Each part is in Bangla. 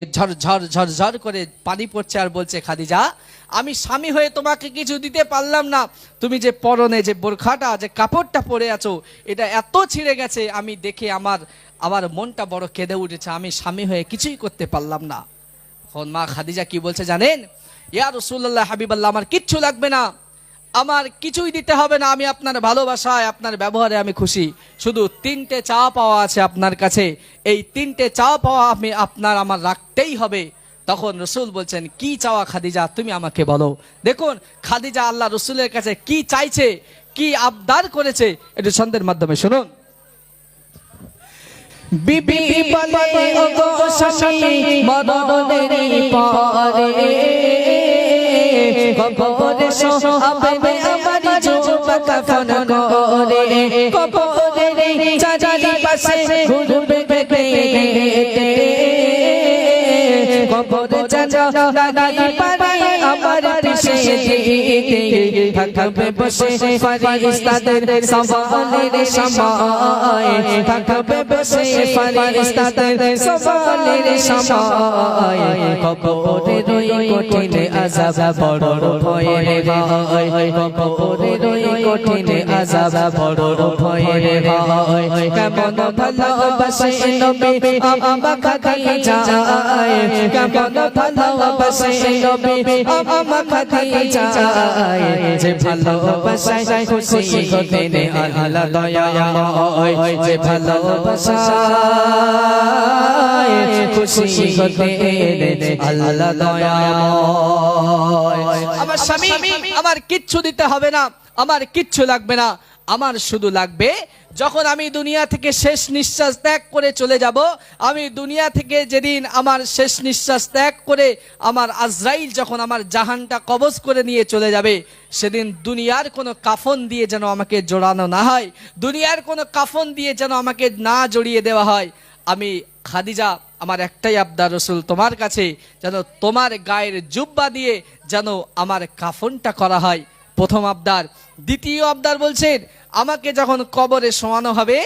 ঝরঝর ঝরঝর করে পানি পড়ছে আর বলছে, খাদিজা আমি স্বামী হয়ে তোমাকে কিছু দিতে পারলাম না। তুমি যে পরনে যে বোরখাটা যে কাপড়টা পরে আছো এটা এত ছিঁড়ে গেছে, আমি দেখে আমার মনটা বড় কেঁদে উঠেছে। আমি স্বামী হয়ে কিছুই করতে পারলাম না। এখন মা খাদিজা কি বলছে জানেন? ইয়া রাসূলুল্লাহ হাবিবাল্লাহ, আমার কিচ্ছু লাগবে না, আমার কিছুই দিতে হবে না, আমি আপনার ভালোবাসায় আপনার ব্যবহারে আমি খুশি। শুধু তিনটে চা পাওয়া আছে আপনার কাছে, এই তিনটে চা পাওয়া আমার রাখতেই হবে। তখন রসুল বলছেন, কি চাওয়া খাদিজা, তুমি আমাকে বলো। দেখুন খাদিজা আল্লাহ রসুলের কাছে কি চাইছে, কি আবদার করেছে, একটু ছন্দের মাধ্যমে শুনুন। বিবি বলে ওগো স্বামী মরণের পরে কবরে শোয়াবে আমার জুবা কাফন করে, কবরে চারিপাশে ঘুরবে বেগে, কবরে জানালা পারে আমার পিছে থাকবে বসে ফেরেশতাদের সওয়ালের সময়, থাকবে বসে ফেরেশতাদের সওয়ালের সময়, কবরের ওই কঠিন আযাব বড় ভয়ের হয়, কবরের ওই কঠিন আযাব বড় ভয়ের হয়। কেমন ভালোবাসে নবী আমাকে খাদিজা, কেমন ভালোবাসে নবী আমাকে খাদিজা, যে ভালোবাসায় খুশি হতেন আল্লাহ দয়াময়, যে ভালোবাসায় খুশি হতেন আল্লাহ দয়াময়। আমার স্বামী আমার কিচ্ছু দিতে হবে না, আমার কিচ্ছু লাগবে না, আমার শুধু লাগবে যখন আমি দুনিয়া থেকে শেষ নিঃশ্বাস ত্যাগ করে চলে যাব, আমি দুনিয়া থেকে যেদিন আমার শেষ নিঃশ্বাস ত্যাগ করে আমার আজরাইল যখন আমার জাহানটা কবজ করে নিয়ে চলে যাবে, সেদিন দুনিয়ার কোনো কাফন দিয়ে যেন আমাকে জড়ানো না হয়, দুনিয়ার কোনো কাফন দিয়ে যেন আমাকে না জড়িয়ে দেওয়া হয়। আমি খাদিজা আমার একটাই আবদার রসুল তোমার কাছে, যেন তোমার গায়ের জুব্বা দিয়ে যেন আমার কাফনটা করা হয়, প্রথম আবদার। দ্বিতীয় আবদার বলছেন, আমাকে যখন কবরে শোয়ানো হবে,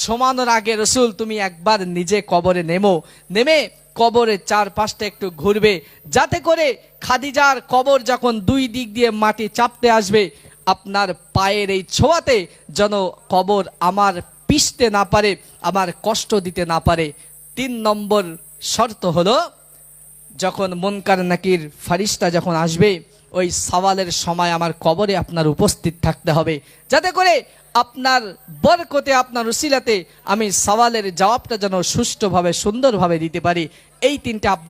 শোয়ানোর আগে রসুল তুমি একবার নিজে কবরে নেমে কবরের চারপাশটা একটু ঘুরবে, যাতে করে খাদিজার কবর যখন দুই দিক দিয়ে মাটি চাপতে আসবে, আপনার পায়ের এই ছোঁয়াতে যেন কবর আমার পিষতে না পারে, আমার কষ্ট দিতে না পারে। 3 নম্বর শর্ত হলো, যখন মুনকার নাকির ফারিস্তা যখন আসবে, ওই সওয়ালের সময় আমার কবরে আপনার উপস্থিত থাকতে হবে, যাতে করে আপনার বরকতে আপনার উসিলাতে আমি সওয়ালের জবাবটা যেন সুষ্ঠুভাবে সুন্দরভাবে দিতে পারি। এই 3টা